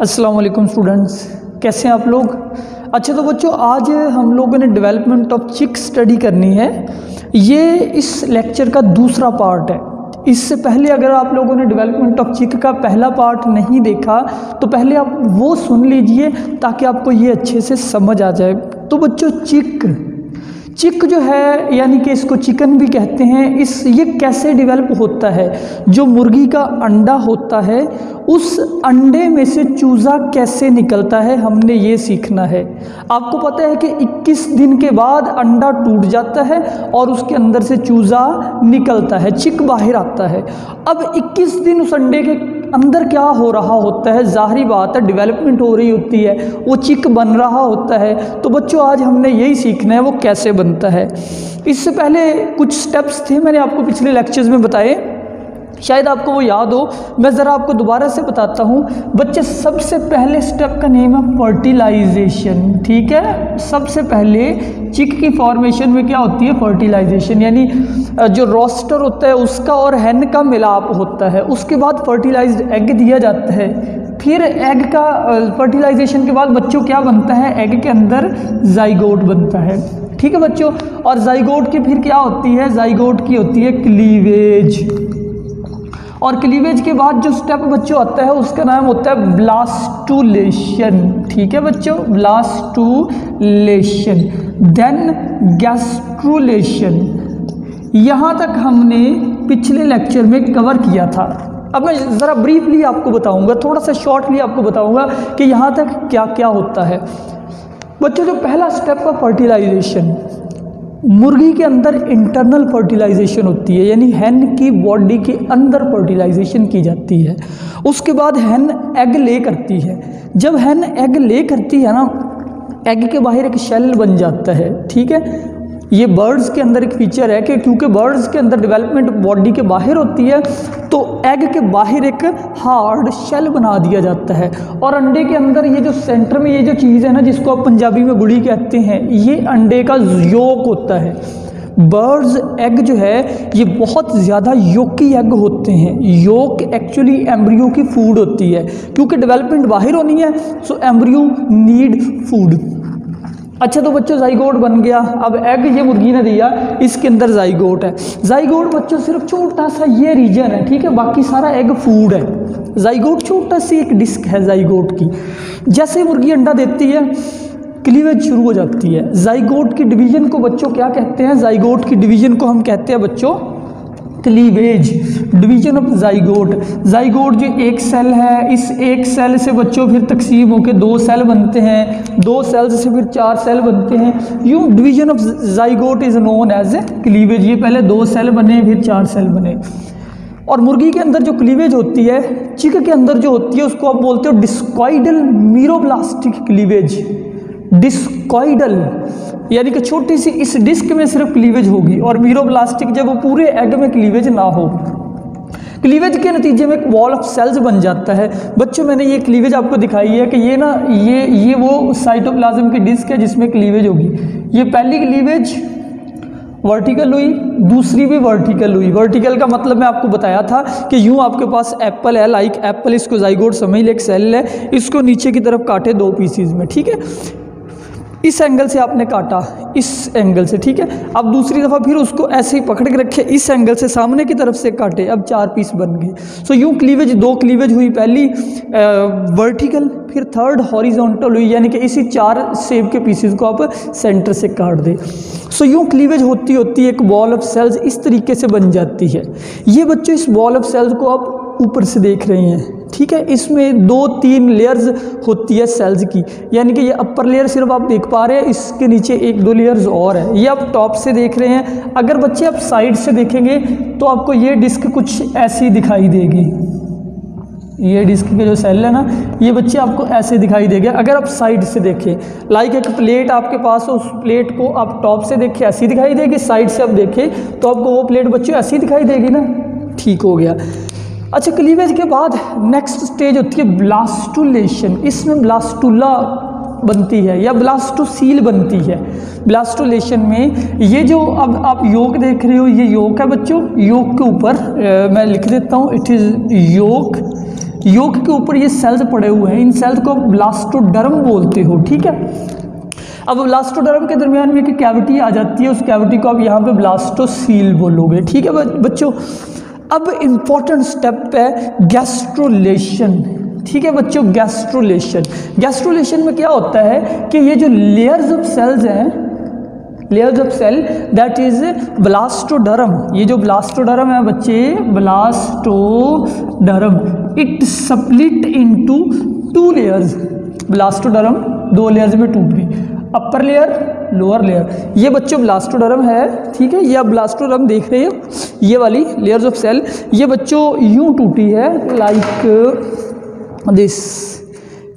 अस्सलाम वालेकुम स्टूडेंट्स, कैसे हैं आप लोग। अच्छा तो बच्चों, आज हम लोगों ने डेवलपमेंट ऑफ चिक स्टडी करनी है। ये इस लेक्चर का दूसरा पार्ट है। इससे पहले अगर आप लोगों ने डेवलपमेंट ऑफ चिक का पहला पार्ट नहीं देखा तो पहले आप वो सुन लीजिए ताकि आपको ये अच्छे से समझ आ जाए। तो बच्चों, चिक जो है यानी कि इसको चिकन भी कहते हैं, ये कैसे डेवलप होता है। जो मुर्गी का अंडा होता है उस अंडे में से चूज़ा कैसे निकलता है, हमने ये सीखना है। आपको पता है कि 21 दिन के बाद अंडा टूट जाता है और उसके अंदर से चूज़ा निकलता है, चिक बाहर आता है। अब 21 दिन उस अंडे के अंदर क्या हो रहा होता है, ज़ाहिरी बात है डेवलपमेंट हो रही होती है, वो चिक बन रहा होता है। तो बच्चों, आज हमने यही सीखना है वो कैसे बनता है। इससे पहले कुछ स्टेप्स थे, मैंने आपको पिछले लेक्चर्स में बताए, शायद आपको वो याद हो। मैं ज़रा आपको दोबारा से बताता हूँ। बच्चे, सबसे पहले स्टेप का नेम है फर्टिलाइजेशन, ठीक है। सबसे पहले चिक की फॉर्मेशन में क्या होती है, फर्टिलाइजेशन, यानी जो रोस्टर होता है उसका और हैन का मिलाप होता है। उसके बाद फर्टिलाइज्ड एग दिया जाता है। फिर एग का फर्टिलाइजेशन के बाद बच्चों क्या बनता है, एग के अंदर जाइगोट बनता है, ठीक है बच्चों। और जाइगोट की फिर क्या होती है, जाइगोट की होती है क्लीवेज। और क्लीवेज के बाद जो स्टेप बच्चों आता है उसका नाम होता है ब्लास्टुलेशन, ठीक है बच्चों, ब्लास्टुलेशन। Then gastrulation. यहाँ तक हमने पिछले लेक्चर में कवर किया था। अब मैं ज़रा ब्रीफली आपको बताऊंगा, थोड़ा सा शॉर्टली आपको बताऊंगा कि यहाँ तक क्या क्या होता है। बच्चों, जो पहला स्टेप का फर्टिलाइजेशन, मुर्गी के अंदर इंटरनल फर्टिलाइजेशन होती है, यानी हैन की बॉडी के अंदर फर्टिलाइजेशन की जाती है। उसके बाद हैन एग ले करती है। जब हैन एग ले करती है ना, एग के बाहर एक शेल बन जाता है, ठीक है। ये बर्ड्स के अंदर एक फीचर है कि क्योंकि बर्ड्स के अंदर डेवलपमेंट बॉडी के बाहर होती है तो एग के बाहर एक हार्ड शेल बना दिया जाता है। और अंडे के अंदर ये जो सेंटर में ये जो चीज़ है ना, जिसको आप पंजाबी में गुड़ी कहते हैं, ये अंडे का योक होता है। बर्ड्स एग जो है ये बहुत ज़्यादा योकी एग होते हैं। योक एक्चुअली एम्ब्रियो की फूड होती है, क्योंकि डेवलपमेंट बाहर होनी है सो एम्ब्रियो नीड फूड। अच्छा तो बच्चों, जाइगोट बन गया। अब एग ये मुर्गी ने दिया, इसके अंदर जाइगोट है। जाइगोट बच्चों सिर्फ छोटा सा ये रीजन है, ठीक है, बाकी सारा एग फूड है। जाइगोट छोटा सी एक डिस्क है जाइगोट की। जैसे मुर्गी अंडा देती है क्लीवेज शुरू हो जाती है। जाइगोट की डिवीजन को बच्चों क्या कहते हैं, जाइगोट की डिवीजन को हम कहते हैं बच्चों cleavage, division of zygote. Zygote जो एक सेल है, इस एक सेल से बच्चों फिर तकसीम होकर 2 सेल बनते हैं, 2 सेल्स से फिर 4 सेल बनते हैं। यूँ division of zygote is known as a cleavage. ये पहले 2 सेल बने फिर 4 सेल बने। और मुर्गी के अंदर जो क्लीवेज होती है, चिक के अंदर जो होती है, उसको आप बोलते हो डिस्कॉइडल मीरोब्लास्टिक क्लीवेज। डिस्कॉइडल यानी कि छोटी सी इस डिस्क में सिर्फ क्लीवेज होगी, और मीरोब्लास्टिक जब वो पूरे एग में क्लीवेज ना हो। क्लीवेज के नतीजे में एक वॉल ऑफ सेल्स बन जाता है। बच्चों, मैंने ये क्लीवेज आपको दिखाई है कि ये ना ये वो साइटोप्लाज्म की डिस्क है जिसमें क्लीवेज होगी। ये पहली क्लीवेज वर्टिकल हुई, दूसरी भी वर्टिकल हुई। वर्टिकल का मतलब मैं आपको बताया था कि यूँ आपके पास एप्पल है, लाइक एप्पल, इसको जाइगोट समझ ले, एक सेल है, इसको नीचे की तरफ काटे 2 पीसीज में, ठीक है। इस एंगल से आपने काटा, इस एंगल से, ठीक है। अब दूसरी दफ़ा फिर उसको ऐसे ही पकड़ के रखे, इस एंगल से सामने की तरफ से काटे, अब 4 पीस बन गए। सो यूँ क्लीवेज 2 क्लीवेज हुई, पहली वर्टिकल, फिर थर्ड हॉरिजॉन्टल हुई, यानी कि इसी 4 शेप के पीसेस को आप सेंटर से काट दे। सो यूँ क्लीवेज होती होती एक वॉल ऑफ सेल्स इस तरीके से बन जाती है। ये बच्चों, इस वॉल ऑफ सेल्स को आप ऊपर से देख रहे हैं, ठीक है। इसमें 2-3 लेयर्स होती है सेल्स की, यानी कि ये अपर लेयर सिर्फ आप देख पा रहे हैं, इसके नीचे 1-2 लेयर्स और है। ये आप टॉप से देख रहे हैं। अगर बच्चे आप साइड से देखेंगे तो आपको ये डिस्क कुछ ऐसी दिखाई देगी। ये डिस्क के जो सेल है ना, ये बच्चे आपको ऐसे दिखाई देगा अगर आप साइड से देखें। लाइक एक प्लेट आपके पास हो, उस प्लेट को आप टॉप से देखें ऐसी दिखाई देगी, साइड से आप देखें तो आपको वो प्लेट बच्चों ऐसी दिखाई देगी ना, ठीक हो गया। अच्छा, क्लीवेज के बाद नेक्स्ट स्टेज होती है ब्लास्टुलेशन। इसमें ब्लास्टुला बनती है या ब्लास्टोसील बनती है। ब्लास्टुलेशन में ये जो अब आप योग देख रहे हो, ये योग है बच्चों। योग के ऊपर मैं लिख देता हूँ, इट इज़ योग योक के ऊपर ये सेल्स पड़े हुए हैं, इन सेल्स को ब्लास्टोडर्म बोलते हो, ठीक है। अब ब्लास्टोडर्म के दरमियान में एक कैविटी आ जाती है, उस कैविटी को आप यहाँ पे ब्लास्टोसील बोलोगे, ठीक है बच्चों। अब इम्पॉर्टेंट स्टेप है गैस्ट्रोलेशन, ठीक है बच्चों। गैस्ट्रोलेशन में क्या होता है कि ये जो लेयर्स ऑफ सेल्स हैं, layers of cell that is blastoderm, ये जो ब्लास्टोडर्म है बच्चे, blastoderm, it split into 2 layers. Blastoderm 2 layers में टूट गई, अपर लेयर, लोअर लेयर। ये बच्चों ब्लास्टोडर्म है, ठीक है। ये आप ब्लास्टोडर्म देख रहे हो, ये वाली लेयर्स ऑफ सेल, ये बच्चों यूं टूटी है लाइक दिस,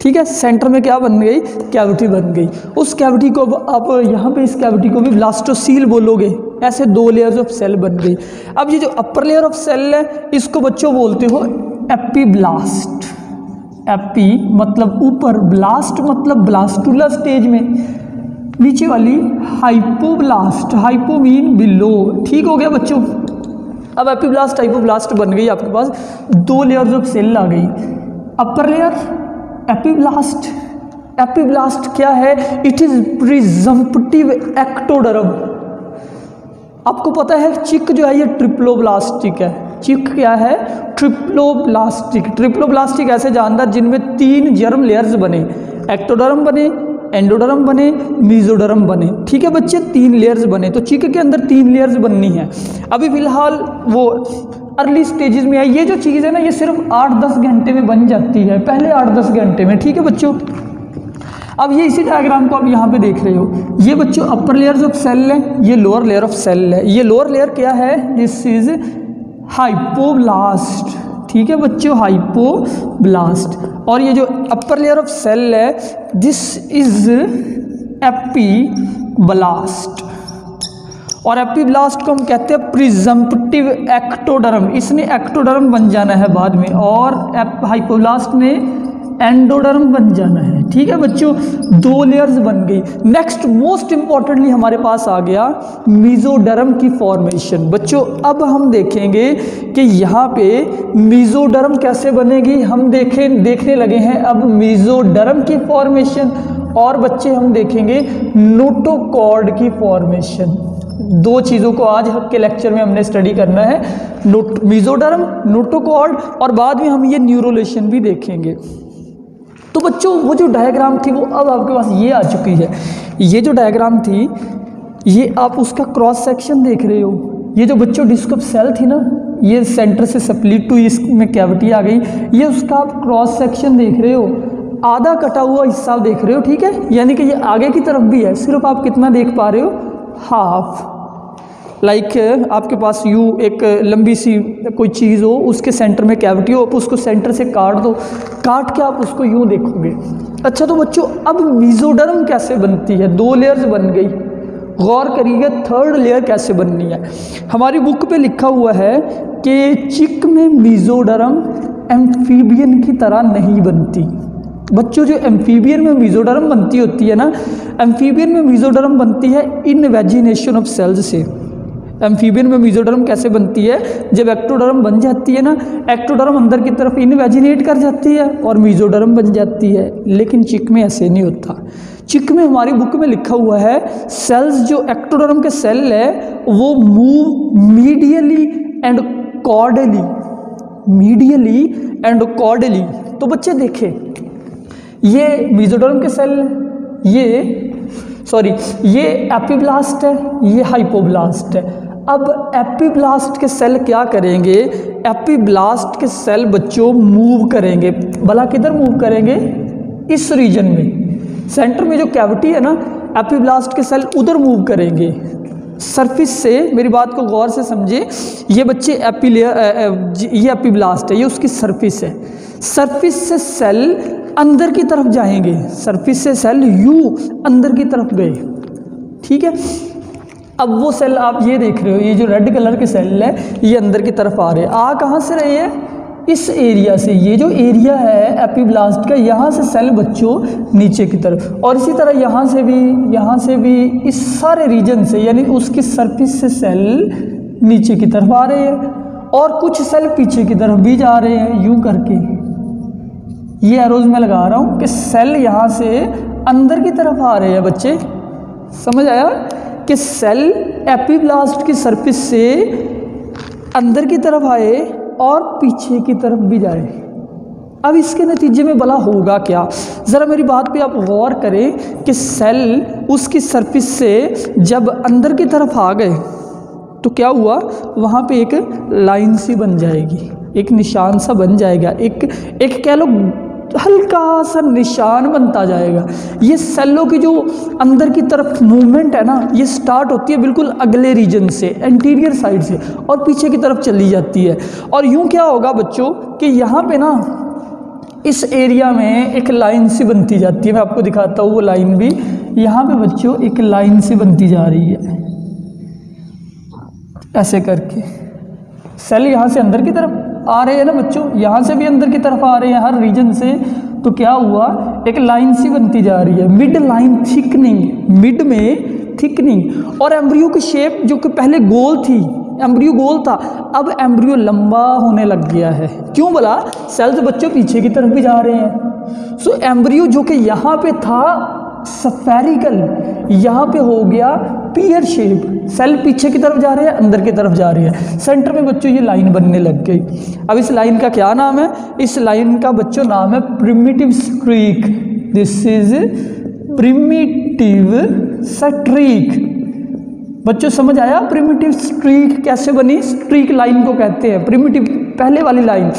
ठीक है। सेंटर में क्या बन गई, कैविटी बन गई। उस कैविटी को आप यहाँ पे इस कैविटी को भी ब्लास्टोसील बोलोगे। ऐसे 2 लेयर्स ऑफ सेल बन गई। अब ये जो अपर लेयर ऑफ सेल है इसको बच्चों बोलते हो एपीब्लास्ट। एपी मतलब ऊपर, ब्लास्ट मतलब ब्लास्टुला स्टेज में, नीचे वाली हाइपोब्लास्ट, हाइपो मीन बिलो, ठीक हो गया बच्चों। अब एपीब्लास्ट हाइपोब्लास्ट बन गई, आपके पास 2 लेयर्स ऑफ सेल आ गई। अपर लेयर एपीब्लास्ट, एपीब्लास्ट क्या है, इट इज प्रिजम्पटिव एक्टोडर्म। आपको पता है चिक जो है ये ट्रिप्लोब्लास्टिक है, चिक क्या है, ट्रिप्लोब्लास्टिक। ट्रिप्लोब्लास्टिक ऐसे जानदार जिनमें 3 जर्म लेयर्स बने, एक्टोडर्म बने, एंडोडर्म बने, मीजोडर्म बने, ठीक है बच्चे, 3 लेयर्स बने। तो चिक के अंदर 3 लेयर्स बननी है। अभी फिलहाल वो अर्ली स्टेजेस में है। ये जो चीज़ है ना ये सिर्फ 8-10 घंटे में बन जाती है, पहले 8-10 घंटे में, ठीक है बच्चों। अब ये इसी डायग्राम को आप यहाँ पे देख रहे हो, ये बच्चों अपर लेयर्स ऑफ सेल है, ये लोअर लेयर ऑफ सेल है। ये लोअर लेयर क्या है, दिस इज हाइपोब्लास्ट, ठीक है बच्चों, हाइपोब्लास्ट। और ये जो अपर लेयर ऑफ सेल है दिस इज एपीब्लास्ट। और एपीब्लास्ट को हम कहते हैं प्रिजम्पटिव एक्टोडर्म, इसने एक्टोडर्म बन जाना है बाद में, और हाइपोब्लास्ट ने एंडोडर्म बन जाना है, ठीक है बच्चों। 2 लेयर्स बन गई। नेक्स्ट मोस्ट इंपॉर्टेंटली हमारे पास आ गया मीजोडर्म की फॉर्मेशन। बच्चों अब हम देखेंगे कि यहाँ पे मीजोडर्म कैसे बनेगी, हम देखने लगे हैं अब मीजोडर्म की फॉर्मेशन। और बच्चे हम देखेंगे नोटोकॉर्ड की फॉर्मेशन। 2 चीज़ों को आज के लेक्चर में हमने स्टडी करना है, मीजोडर्म, नोटोकॉर्ड, और बाद में हम ये न्यूरोलेशन भी देखेंगे। तो बच्चों वो जो डायग्राम थी वो अब आपके पास ये आ चुकी है। ये जो डायग्राम थी ये आप उसका क्रॉस सेक्शन देख रहे हो। ये जो बच्चों डिस्क ऑफ सेल थी ना, ये सेंटर से स्प्लिट टू इसमें कैविटी आ गई, ये उसका आप क्रॉस सेक्शन देख रहे हो। आधा कटा हुआ हिस्सा देख रहे हो, ठीक है, यानी कि ये आगे की तरफ भी है, सिर्फ आप कितना देख पा रहे हो, हाफ। लाइक आपके पास यूँ एक लंबी सी कोई चीज़ हो, उसके सेंटर में कैविटी हो, आप उसको सेंटर से काट दो, काट के आप उसको यूँ देखोगे। अच्छा तो बच्चों अब मीजोडर्म कैसे बनती है, 2 लेयर्स बन गई। गौर करिएगा 3rd लेयर कैसे बननी है। हमारी बुक पे लिखा हुआ है कि चिक में मीजोडर्म एम्फीबियन की तरह नहीं बनती। बच्चों जो एम्फीबियन में मीजोडर्म बनती होती है ना, एम्फीबियन में मीजोडर्म बनती है इनवेजिनेशन ऑफ सेल्स से। एम्फीबियन में मीजोडर्म कैसे बनती है, जब एक्टोडर्म बन जाती है ना, एक्टोडर्म अंदर की तरफ इनवेजिनेट कर जाती है और मीजोडर्म बन जाती है। लेकिन चिक में ऐसे नहीं होता। चिक में हमारी बुक में लिखा हुआ है सेल्स, जो एक्टोडर्म के सेल है वो move medially and cordially, medially and cordially. तो बच्चे देखें ये मीजोडर्म के सेल, ये एपीब्लास्ट है, ये हाइपोब्लास्ट है। अब एपीब्लास्ट के सेल क्या करेंगे, एपीब्लास्ट के सेल बच्चों मूव करेंगे, भला किधर मूव करेंगे, इस रीजन में, सेंटर में जो कैविटी है ना, एपीब्लास्ट के सेल उधर मूव करेंगे सरफेस से। मेरी बात को गौर से समझे, ये बच्चे ये एपीब्लास्ट है, ये उसकी सरफेस है। सरफेस से सेल अंदर की तरफ जाएंगे, सरफेस से सेल यू अंदर की तरफ गए, ठीक है। अब वो सेल आप ये देख रहे हो, ये जो रेड कलर के सेल है ये अंदर की तरफ आ रहे हैं। आ कहाँ से रहे हैं, इस एरिया से। ये जो एरिया है एपीब्लास्ट का, यहाँ से सेल बच्चों नीचे की तरफ, और इसी तरह यहाँ से भी इस सारे रीजन से, यानी उसकी सरफेस से सेल नीचे की तरफ आ रहे हैं, और कुछ सेल पीछे की तरफ भी जा रहे हैं यूं करके, ये एरोज मैं लगा रहा हूँ कि सेल यहाँ से अंदर की तरफ आ रहे हैं बच्चे, समझ आया कि सेल एपिब्लास्ट की सरफेस से अंदर की तरफ आए और पीछे की तरफ भी जाए। अब इसके नतीजे में भला होगा क्या, ज़रा मेरी बात पे आप गौर करें कि सेल उसकी सरफेस से जब अंदर की तरफ आ गए तो क्या हुआ, वहाँ पे एक लाइन सी बन जाएगी, एक निशान सा बन जाएगा, एक कह लो हल्का सा निशान बनता जाएगा। ये सेलों की जो अंदर की तरफ मूवमेंट है ना, ये स्टार्ट होती है बिल्कुल अगले रीजन से, एंटीरियर साइड से, और पीछे की तरफ चली जाती है। और यूँ क्या होगा बच्चों कि यहाँ पे ना इस एरिया में एक लाइन सी बनती जाती है, मैं आपको दिखाता हूँ वो लाइन भी। यहाँ पे बच्चों एक लाइन सी बनती जा रही है ऐसे करके, सेल यहाँ से अंदर की तरफ आ रहे हैं ना बच्चों, यहाँ से भी अंदर की तरफ आ रहे हैं हर रीजन से, तो क्या हुआ, एक लाइन सी बनती जा रही है, मिड लाइन थिकनिंग, मिड में थिकनिंग। और एम्ब्रियो की शेप जो कि पहले गोल थी, एम्ब्रियो गोल था, अब एम्ब्रियो लंबा होने लग गया है। क्यों बोला, सेल्स बच्चों पीछे की तरफ भी जा रहे हैं। सो एम्ब्रियो जो कि यहाँ पे था स्फेरिकल, यहाँ पे हो गया पियर शेप, सेल पीछे की तरफ जा रहे हैं, अंदर की तरफ जा रही है, सेंटर में बच्चों ये लाइन बनने लग गई। अब इस लाइन का क्या नाम है, इस लाइन का बच्चों नाम है primitive streak. This is primitive streak. बच्चों समझ आया, प्रिमिटिव स्ट्रीक कैसे बनी, स्ट्रीक लाइन को कहते हैं, प्रिमिटिव पहले वाली लाइन,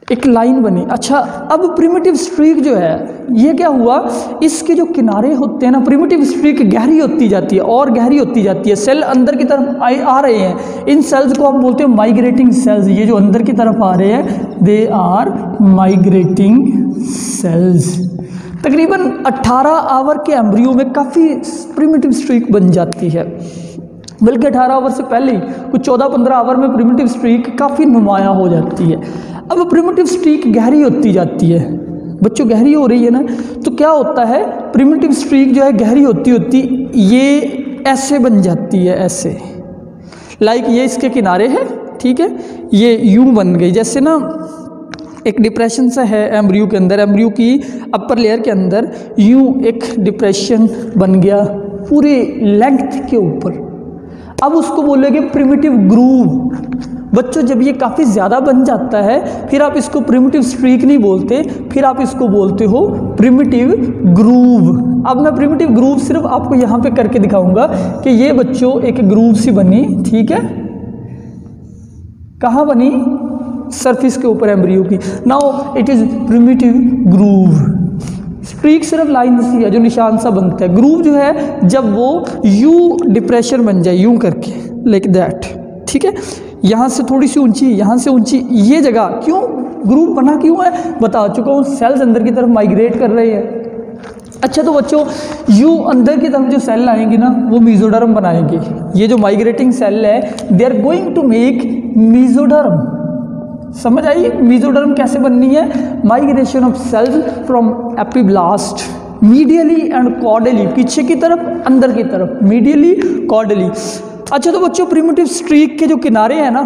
एक लाइन बनी। अच्छा, अब प्रिमिटिव स्ट्रीक जो है ये क्या हुआ, इसके जो किनारे होते हैं ना, प्रिमिटिव स्ट्रीक गहरी होती जाती है और गहरी होती जाती है, सेल अंदर की तरफ आ रहे हैं, इन सेल्स को आप बोलते हैं माइग्रेटिंग सेल्स। ये जो अंदर की तरफ आ रहे हैं दे आर माइग्रेटिंग सेल्स। तकरीबन 18 आवर के एम्ब्रियो में काफ़ी प्रिमिटिव स्ट्रीक बन जाती है, बल्कि 18 आवर से पहले ही कुछ 14-15 आवर में प्रिमिटिव स्ट्रीक काफ़ी नुमाया हो जाती है। अब प्रिमिटिव स्ट्रीक गहरी होती जाती है बच्चों, गहरी हो रही है ना, तो क्या होता है, प्रिमिटिव स्ट्रीक जो है गहरी होती होती ये ऐसे बन जाती है, ऐसे लाइक ये इसके किनारे है, ठीक है, ये यूं बन गई, जैसे ना एक डिप्रेशन सा है एम्ब्रियो के अंदर, एम्ब्रियो की अपर लेयर के अंदर यूं एक डिप्रेशन बन गया पूरे लेंथ के ऊपर। अब उसको बोलेंगे प्रिमिटिव ग्रूव। बच्चों जब ये काफ़ी ज़्यादा बन जाता है फिर आप इसको प्रिमिटिव स्ट्रीक नहीं बोलते, फिर आप इसको बोलते हो प्रिमिटिव ग्रूव। अब मैं प्रिमिटिव ग्रूव सिर्फ आपको यहाँ पे करके दिखाऊंगा कि ये बच्चों एक ग्रूव सी बनी, ठीक है, कहाँ बनी, सरफेस के ऊपर एम्ब्रियो की। Now it is primitive groove. Streak सिर्फ लाइन सी है जो निशान सा बनता है, ग्रूव जो है जब वो यू डिप्रेशन बन जाए यूं करके, लाइक दैट, ठीक है, यहाँ से थोड़ी सी ऊंची, यहाँ से ऊंची, ये जगह क्यों ग्रूव बना क्यों है बता चुका हूँ, सेल्स अंदर की तरफ माइग्रेट कर रहे हैं। अच्छा तो बच्चों यू अंदर की तरफ जो सेल आएंगी ना वो मेसोडर्म बनाएंगे। ये जो माइग्रेटिंग सेल है they are going to make mesoderm. समझ आई मेसोडर्म कैसे बननी है, migration of cells from epiblast medially and caudally, पीछे की तरफ अंदर की तरफ, मीडियली कॉर्डली। अच्छा तो बच्चों प्रिमिटिव स्ट्रीक के जो किनारे हैं ना,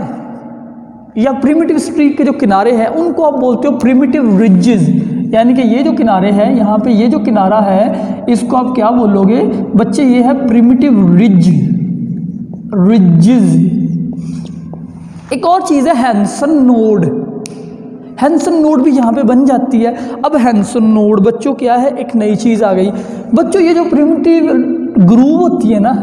या प्रिमिटिव स्ट्रीक के जो किनारे हैं उनको आप बोलते हो प्रिमिटिव रिजेस, यानी कि ये जो किनारे हैं यहाँ पे ये जो किनारा है इसको आप क्या बोलोगे बच्चे, ये है प्रिमिटिव रिज, रिजेस। एक और चीज़ है हैंसन नोड, हैंसन नोड भी यहाँ पे बन जाती है। अब हैंसन नोड बच्चों क्या है, एक नई चीज़ आ गई बच्चों, ये जो प्रिमिटिव ग्रूव होती है ना,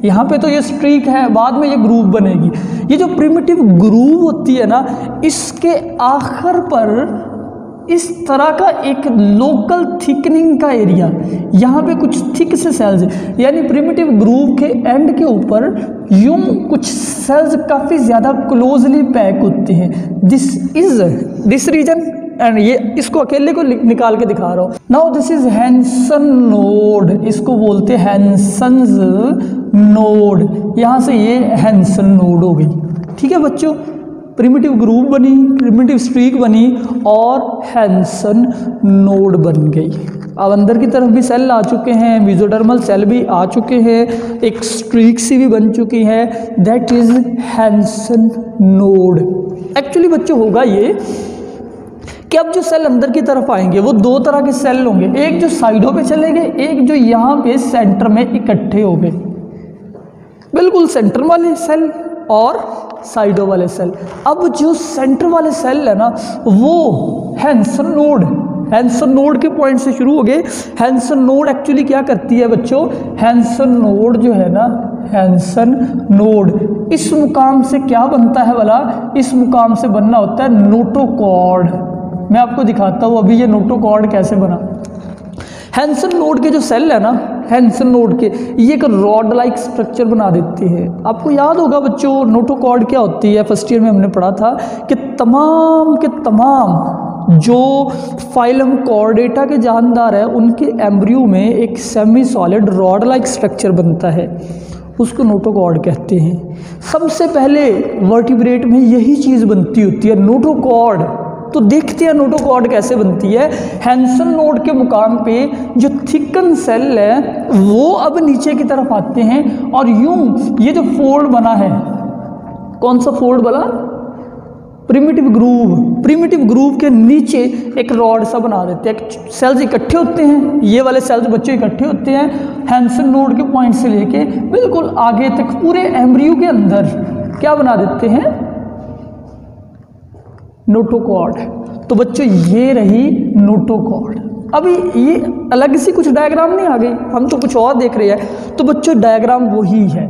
यहाँ पे तो ये स्ट्रीक है, बाद में ये ग्रूव बनेगी। ये जो प्रिमिटिव ग्रूव होती है ना, इसके आखिर पर इस तरह का एक लोकल थिकनिंग का एरिया, यहाँ पे कुछ थिक से सेल्स, यानी प्रिमिटिव ग्रूव के एंड के ऊपर यूं कुछ सेल्स काफ़ी ज़्यादा क्लोजली पैक होते हैं। दिस रीजन, एंड ये इसको अकेले को निकाल के दिखा रहा हूँ। Now this is Hensen node, इसको बोलते हैं हैंसन्स नोड, यहाँ से ये हैंसन नोड हो गई, ठीक है बच्चों। प्रिमिटिव ग्रूव बनी, प्रिमिटिव स्ट्रीक बनी और हैंसन नोड बन गई। अब अंदर की तरफ भी सेल आ चुके हैं, मेसोडर्मल सेल भी आ चुके हैं, एक स्ट्रीक सी भी बन चुकी है, that is Hensen node. Actually बच्चों होगा ये कि अब जो सेल अंदर की तरफ आएंगे वो दो तरह के सेल होंगे, एक जो साइडों पे चले गए, एक जो यहाँ पे सेंटर में इकट्ठे हो गए। बिल्कुल सेंटर वाले सेल और साइडों वाले सेल। अब जो सेंटर वाले सेल है ना वो हैंसन नोड के पॉइंट से शुरू हो गए। हैंसन नोड एक्चुअली क्या करती है बच्चों, हैंसन नोड जो है ना, हैंसन नोड इस मुकाम से क्या बनता है वाला, इस मुकाम से बनना होता है नोटोकॉर्ड। मैं आपको दिखाता हूँ अभी ये नोटोकॉर्ड कैसे बना। हैंसन नोड के जो सेल है ना, हैंसन नोड के ये एक रॉड लाइक स्ट्रक्चर बना देते हैं। आपको याद होगा बच्चों नोटोकॉर्ड क्या होती है, फर्स्ट ईयर में हमने पढ़ा था कि तमाम के तमाम जो फाइलम कॉर्डेटा के जानदार है उनके एम्ब्रियो में एक semi solid rod like structure बनता है, उसको नोटोकॉर्ड कहते हैं। सबसे पहले वर्टिब्रेट में यही चीज़ बनती होती है, नोटोकॉर्ड। तो देखते हैं नोटोकॉर्ड कैसे बनती है। हैंसन नोड के मुकाम पे जो थिकन सेल है वो अब नीचे की तरफ आते हैं और यूं ये जो फोल्ड बना है, कौन सा फोल्ड बना, प्रिमिटिव ग्रूव के नीचे एक रॉड सा बना देते हैं। सेल्स इकट्ठे होते हैं, ये वाले सेल्स बच्चों इकट्ठे होते हैं हैंसन नोड के पॉइंट से लेके बिल्कुल आगे तक पूरे एम्ब्रियो के अंदर क्या बना देते हैं, नोटोकॉर्ड। तो बच्चों ये रही नोटोकॉर्ड। अभी ये अलग सी कुछ डायग्राम नहीं आ गई, हम तो कुछ और देख रहे हैं। तो बच्चों डायग्राम वही है,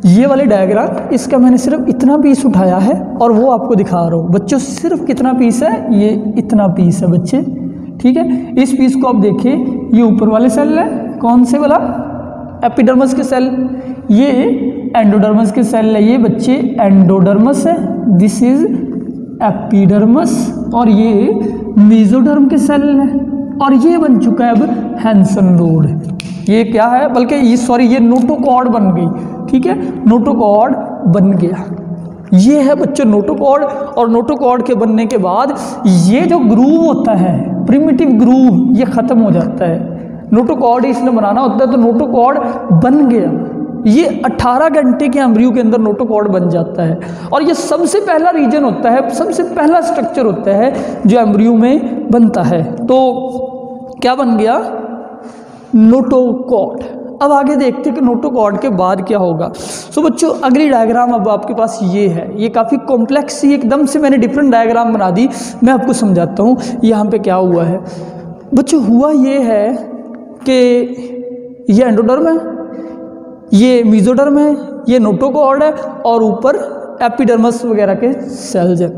ये वाले डायग्राम, इसका मैंने सिर्फ इतना पीस उठाया है और वो आपको दिखा रहा हूँ। बच्चों सिर्फ कितना पीस है, ये इतना पीस है बच्चे, ठीक है। इस पीस को आप देखिए, ये ऊपर वाले सेल है, कौन से वाला, एपिडर्मस के सेल, ये एंडोडर्मस के सेल है, ये बच्चे एंडोडर्मस है, दिस इज एपिडर्मस, और ये मेसोडर्म के सेल है, और ये बन चुका है अब हैंसन नोड। ये क्या है, बल्कि ये सॉरी ये नोटोकॉर्ड बन गई, ठीक है, नोटोकॉर्ड बन गया। ये है बच्चों नोटोकॉर्ड। और नोटोकॉर्ड के बनने के बाद ये जो ग्रूव होता है, प्रिमिटिव ग्रूव, ये खत्म हो जाता है। नोटोकॉर्ड इसने बनाना होता है, तो नोटोकॉर्ड बन गया। ये 18 घंटे के एम्ब्रियो के अंदर नोटोकॉर्ड बन जाता है। और ये सबसे पहला रीजन होता है, सबसे पहला स्ट्रक्चर होता है जो एम्ब्रियो में बनता है। तो क्या बन गया, नोटोकॉर्ड। अब आगे देखते हैं कि नोटोकॉर्ड के बाद क्या होगा। सो बच्चों अगली डायग्राम अब आपके पास ये है, ये काफ़ी कॉम्प्लेक्स सी, एकदम से मैंने डिफरेंट डायग्राम बना दी। मैं आपको समझाता हूँ यहाँ पे क्या हुआ है। बच्चों हुआ ये है कि ये एंडोडर्म है, ये मेसोडर्म है, ये नोटोकॉर्ड है, और ऊपर एपिडर्मस वगैरह के सेल्स हैं।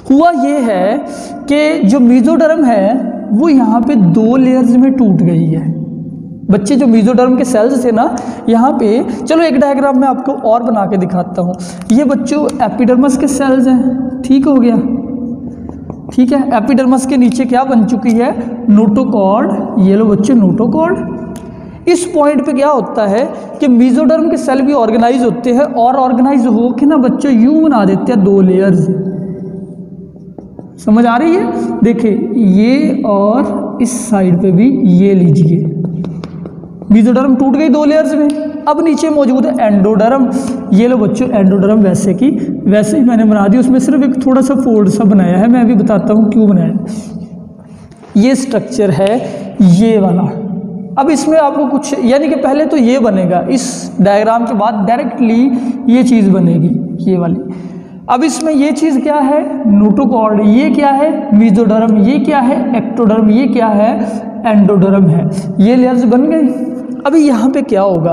हुआ ये है कि जो मेसोडर्म है वो यहाँ पे 2 लेयर्स में टूट गई है। बच्चे जो मेसोडर्म के सेल्स थे ना यहाँ पे, चलो एक डायग्राम में आपको और बना के दिखाता हूँ। ये बच्चों एपिडर्मस के सेल्स हैं, ठीक हो गया, ठीक है। एपिडर्मस के नीचे क्या बन चुकी है, नोटोकॉर्ड। ये लो बच्चों नोटोकॉर्ड। इस पॉइंट पे क्या होता है कि मेसोडर्म के सेल भी ऑर्गेनाइज होते हैं, और ऑर्गेनाइज हो के ना बच्चों यूं बना देते हैं 2 लेयर्स। समझ आ रही है, देखिए ये और इस साइड पे भी ये लीजिए, मेसोडर्म टूट गई 2 लेयर्स में। अब नीचे मौजूद है एंडोडर्म। ये लो बच्चों एंडोडर्म वैसे की वैसे ही मैंने बना दी, उसमें सिर्फ एक थोड़ा सा फोल्ड सा बनाया है। मैं अभी बताता हूँ क्यों बनाया। ये स्ट्रक्चर है ये वाला। अब इसमें आपको कुछ, यानी कि पहले तो ये बनेगा, इस डायग्राम के बाद डायरेक्टली ये चीज़ बनेगी, ये वाली। अब इसमें ये चीज़ क्या है, नोटोकॉर्ड, ये क्या है, मेसोडर्म, ये क्या है, एक्टोडर्म, ये क्या है, एंडोडर्म है। ये लेयर्स बन गई। अभी यहाँ पे क्या होगा,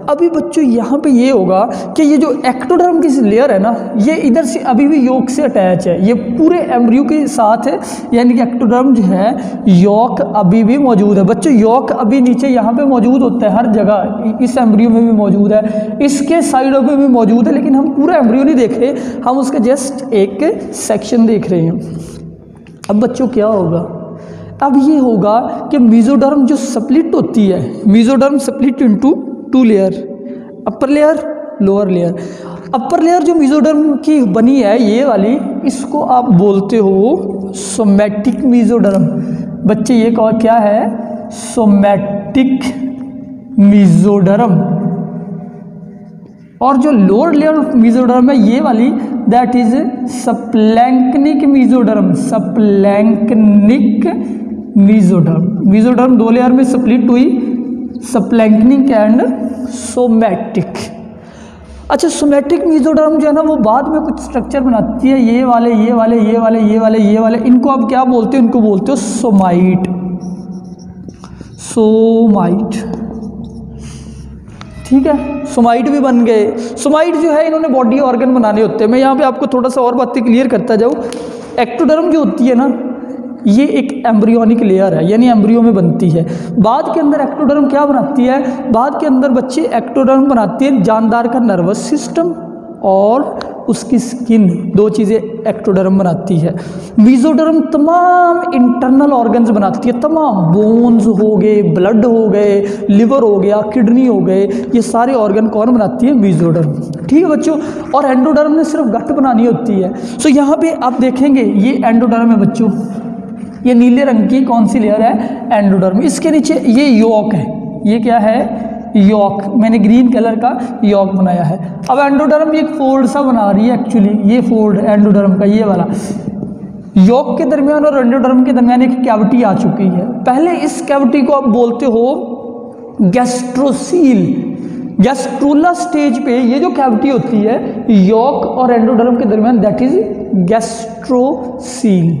अभी बच्चों यहाँ पे ये होगा कि ये जो एक्टोडर्म की लेयर है ना, ये इधर से अभी भी यॉक से अटैच है, ये पूरे एम्ब्रियो के साथ है। यानी कि एक्टोडर्म जो है, यॉक अभी भी मौजूद है। बच्चों यॉक अभी नीचे यहाँ पे मौजूद होता है, हर जगह, इस एम्ब्रियो में भी मौजूद है, इसके साइडों पे भी मौजूद है, लेकिन हम पूरा एम्ब्रियो नहीं देख रहे, हम उसका जस्ट एक सेक्शन देख रहे हैं। अब बच्चों क्या होगा, अब ये होगा कि मेसोडर्म जो स्प्लिट होती है, mesoderm split into 2 layer, upper layer, lower layer. Upper layer जो मेसोडर्म की बनी है ये वाली, इसको आप बोलते हो सोमैटिक मेसोडर्म। बच्चे ये क्या है, सोमैटिक मेसोडर्म। और जो लोअर लेयर ऑफ मेसोडर्म है ये वाली, that is splanchnic mesoderm, splanchnic mesoderm. Mesoderm दो लेयर में स्प्लिट हुई, सप्लैंक्निक एंड सोमैटिक। अच्छा, सोमैटिक मीजोडर्म जो है ना वो बाद में कुछ स्ट्रक्चर बनाती है, ये वाले ये वाले ये वाले ये वाले ये वाले, इनको आप क्या बोलते हो, इनको बोलते हो सोमाइट, सोमाइट। ठीक है, सोमाइट भी बन गए। सोमाइट जो है इन्होंने बॉडी ऑर्गन बनाने होते हैं। मैं यहाँ पे आपको थोड़ा सा और बातें क्लियर करता जाऊँ। एक्टोडर्म जो होती है ना, ये एक एम्ब्रियोनिक लेयर है, यानी एम्ब्रियो में बनती है। बाद के अंदर एक्टोडर्म क्या बनाती है, बाद के अंदर बच्चे एक्टोडर्म बनाती है जानदार का नर्वस सिस्टम और उसकी स्किन, दो चीज़ें एक्टोडर्म बनाती है। मीजोडर्म तमाम इंटरनल ऑर्गन्स बनाती है, तमाम बोन्स हो गए, ब्लड हो गए, लिवर हो गया, किडनी हो गए, ये सारे ऑर्गन कौन बनाती है, मीजोडर्म। ठीक है बच्चों, और एंडोडर्म ने सिर्फ गट बनानी होती है। सो यहाँ पे आप देखेंगे ये एंडोडर्म है बच्चों, ये नीले रंग की कौन सी लेयर है, एंडोडर्म। इसके नीचे ये यॉक है, ये क्या है, यॉक, मैंने ग्रीन कलर का यॉक बनाया है। अब एंडोडर्म एक फोल्ड सा बना रही है, एक्चुअली ये फोल्ड एंडोडर्म का, ये वाला यॉक के दरमियान और एंडोडर्म के दरमियान एक कैविटी आ चुकी है। पहले इस कैविटी को आप बोलते हो गैस्ट्रोसील। गैस्ट्रोला स्टेज पे ये जो कैविटी होती है यॉक और एंडोडर्म के दरमियान, दैट इज गैस्ट्रोसील।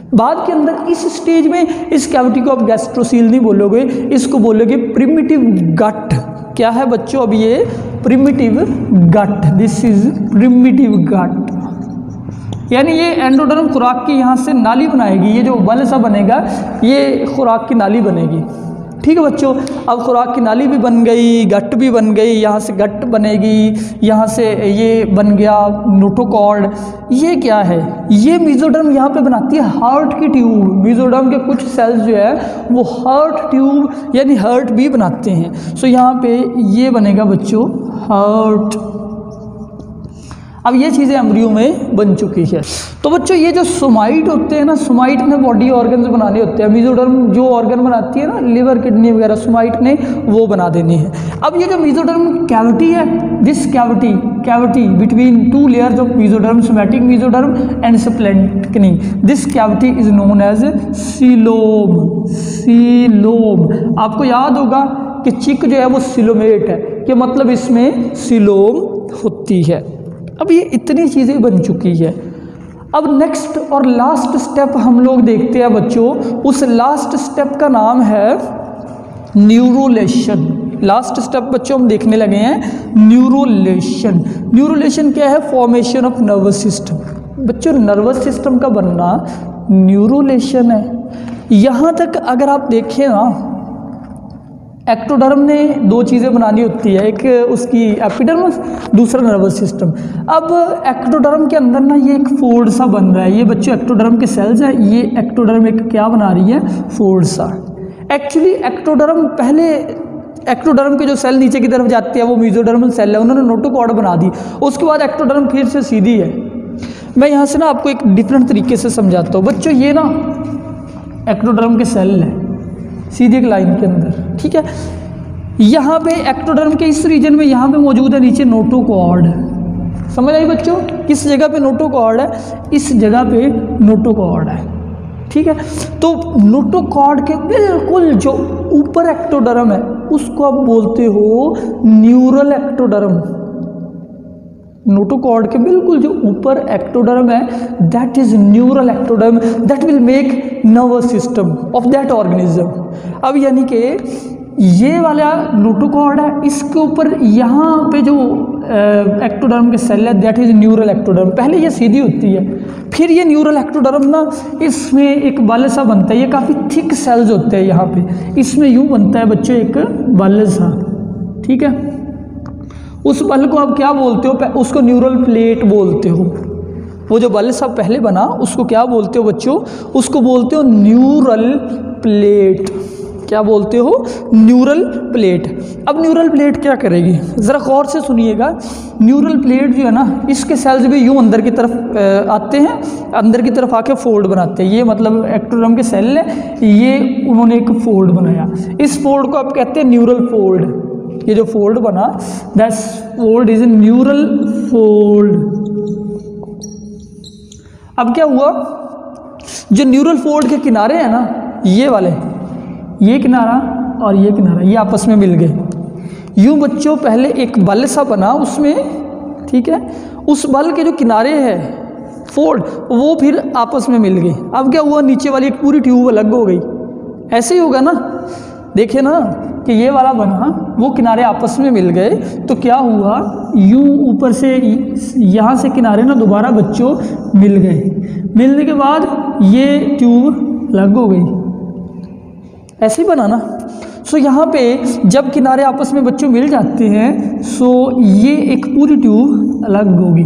बाद के अंदर इस स्टेज में इस कैविटी को आप गैस्ट्रोसील नहीं बोलोगे, इसको बोलोगे प्रिमिटिव गट। क्या है बच्चों, अब ये primitive gut, this is primitive gut. यानी ये एंडोडर्म खुराक की यहाँ से नाली बनाएगी, ये जो बल सा बनेगा ये खुराक की नाली बनेगी। ठीक है बच्चों, अब खुराक की नाली भी बन गई, गट भी बन गई, यहाँ से गट बनेगी, यहाँ से ये बन गया नोटोकॉर्ड। ये क्या है, ये मीजोडर्म यहाँ पे बनाती है हार्ट की ट्यूब। मीजोडर्म के कुछ सेल्स जो है वो हार्ट ट्यूब यानी हार्ट भी बनाते हैं। सो यहाँ पे ये बनेगा बच्चों हार्ट। अब ये चीज़ें एम्ब्रियो में बन चुकी है। तो बच्चों ये जो सोमाइट होते हैं ना, सोमाइट ने बॉडी ऑर्गन्स बनाने होते हैं। मीजोडर्म जो ऑर्गन बनाती है ना, लिवर किडनी वगैरह, सोमाइट ने वो बना देने हैं। अब ये जो मीजोडर्म कैविटी है, this cavity between two layers of mesoderm, somatic mesoderm and splanchnic, this cavity is known as coelom. Coelom, आपको याद होगा कि चिक जो है वो सिलोमेट है, कि मतलब इसमें सिलोम होती है। अब ये इतनी चीज़ें बन चुकी है। अब नेक्स्ट और लास्ट स्टेप हम लोग देखते हैं बच्चों, उस लास्ट स्टेप का नाम है न्यूरोलेशन। लास्ट स्टेप बच्चों हम देखने लगे हैं न्यूरोलेशन। न्यूरोलेशन क्या है, फॉर्मेशन ऑफ नर्वस सिस्टम। बच्चों नर्वस सिस्टम का बनना न्यूरोलेशन है। यहाँ तक अगर आप देखें ना, एक्टोडर्म ने दो चीज़ें बनानी होती है, एक उसकी एपिडर्मिस, दूसरा नर्वस सिस्टम। अब एक्टोडर्म के अंदर ना ये एक फोल्ड सा बन रहा है, ये बच्चों एक्टोडर्म के सेल्स है, ये एक्टोडर्म एक क्या बना रही है, फोल्ड सा। एक्चुअली एक्टोडर्म पहले, एक्टोडर्म के जो सेल नीचे की तरफ जाते हैं वो मीजोडर्मल सेल है, उन्होंने नोटोकॉर्ड बना दी, उसके बाद एक्टोडर्म फिर से सीधी है। मैं यहाँ से ना आपको एक डिफरेंट तरीके से समझाता हूँ बच्चों। ये ना एक्टोडर्म के सेल है सीधी एक लाइन के अंदर, ठीक है। यहाँ पे एक्टोडर्म के इस रीजन में यहाँ पे मौजूद है नीचे नोटोकॉर्ड। समझ आई बच्चों, किस जगह पे नोटोकॉर्ड है, इस जगह पे नोटोकॉर्ड है, ठीक है। तो नोटोकॉर्ड के बिल्कुल जो ऊपर एक्टोडर्म है उसको आप बोलते हो न्यूरल एक्टोडर्म। नोटोकॉर्ड के बिल्कुल जो ऊपर एक्टोडर्म है, that is neural ectoderm, that will make nervous system of that organism. अब यानी कि ये वाला नोटोकॉर्ड है, इसके ऊपर यहाँ पे जो एक्टोडर्म के सेल है, दैट इज न्यूरल एक्टोडर्म। पहले ये सीधी होती है, फिर ये न्यूरल एक्टोडर्म ना इसमें एक बल सा बनता है, ये काफ़ी थिक सेल्स होते हैं यहाँ पे, इसमें यूँ बनता है बच्चों एक बल सा, ठीक है। उस बल को आप क्या बोलते हो, उसको न्यूरल प्लेट बोलते हो। वो जो बल सा पहले बना उसको क्या बोलते हो बच्चों, उसको बोलते हो न्यूरल प्लेट। क्या बोलते हो, न्यूरल प्लेट। अब न्यूरल प्लेट क्या करेगी, ज़रा गौर से सुनिएगा। न्यूरल प्लेट जो है ना, इसके सेल्स भी यूँ अंदर की तरफ आते हैं, अंदर की तरफ आके फोल्ड बनाते हैं। ये मतलब एक्टोडर्म के सेल है, ये उन्होंने एक फोल्ड बनाया, इस फोल्ड को आप कहते हैं न्यूरल फोल्ड। ये जो फोल्ड बना, that fold is a neural fold. अब क्या हुआ, जो न्यूरल फोल्ड के किनारे हैं ना, ये वाले, ये किनारा और ये किनारा, ये आपस में मिल गए। यूं बच्चों पहले एक बल सा बना उसमें, ठीक है, उस बल के जो किनारे हैं फोल्ड, वो फिर आपस में मिल गए। अब क्या हुआ, नीचे वाली एक पूरी ट्यूब अलग हो गई। ऐसे ही होगा ना, देखिए ना कि ये वाला बना, वो किनारे आपस में मिल गए, तो क्या हुआ, यूं ऊपर से यहाँ से किनारे ना दोबारा बच्चों मिल गए। मिलने के बाद ये ट्यूब अलग हो गई, ऐसे ही बना ना। सो यहाँ पे जब किनारे आपस में बच्चों मिल जाते हैं, सो ये एक पूरी ट्यूब अलग होगी,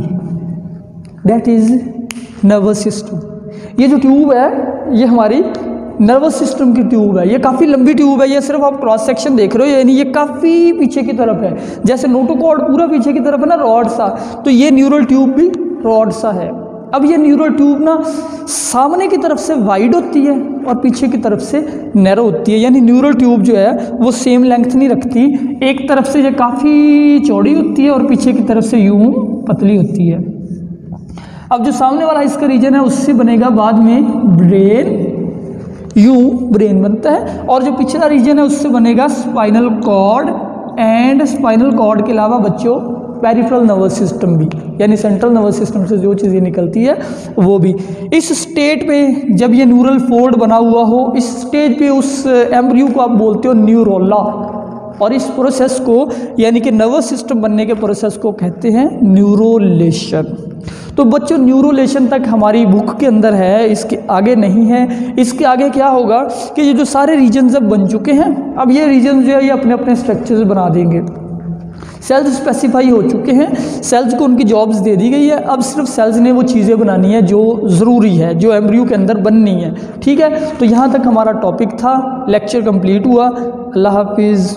दैट इज नर्वस सिस्टम। ये जो ट्यूब है ये हमारी नर्वस सिस्टम की ट्यूब है। ये काफ़ी लंबी ट्यूब है, ये सिर्फ आप क्रॉस सेक्शन देख रहे हो, यानी ये काफ़ी पीछे की तरफ है। जैसे नोटोकॉर्ड पूरा पीछे की तरफ है ना, रॉड सा, तो ये न्यूरल ट्यूब भी रॉड सा है। अब ये न्यूरल ट्यूब ना सामने की तरफ से वाइड होती है और पीछे की तरफ से नैरो होती है, यानी न्यूरल ट्यूब जो है वो सेम लेंथ नहीं रखती। एक तरफ से ये काफ़ी चौड़ी होती है और पीछे की तरफ से यूं पतली होती है। अब जो सामने वाला इसका रीजन है उससे बनेगा बाद में ब्रेन, यूं ब्रेन बनता है, और जो पिछला रीजन है उससे बनेगा spinal cord, and spinal cord के अलावा बच्चों पेरिफेरल नर्वस सिस्टम भी, यानी सेंट्रल नर्वस सिस्टम से जो चीज़ें निकलती है वो भी। इस स्टेट पे जब ये न्यूरल फोल्ड बना हुआ हो, इस स्टेज पे उस एम्ब्रियो को आप बोलते हो न्यूरोला, और इस प्रोसेस को यानी कि नर्वस सिस्टम बनने के प्रोसेस को कहते हैं न्यूरोलेशन। तो बच्चों न्यूरोलेशन तक हमारी बुक के अंदर है, इसके आगे नहीं है। इसके आगे क्या होगा कि ये जो सारे रीजन्स अब बन चुके हैं, अब ये रीजन जो है ये अपने अपने स्ट्रक्चर्स बना देंगे। सेल्स स्पेसिफाई हो चुके हैं, सेल्स को उनकी जॉब्स दे दी गई है, अब सिर्फ सेल्स ने वो चीज़ें बनानी है जो ज़रूरी है, जो एम्ब्रियो के अंदर बननी है। ठीक है, तो यहाँ तक हमारा टॉपिक था, लेक्चर कंप्लीट हुआ। अल्लाह हाफिज़।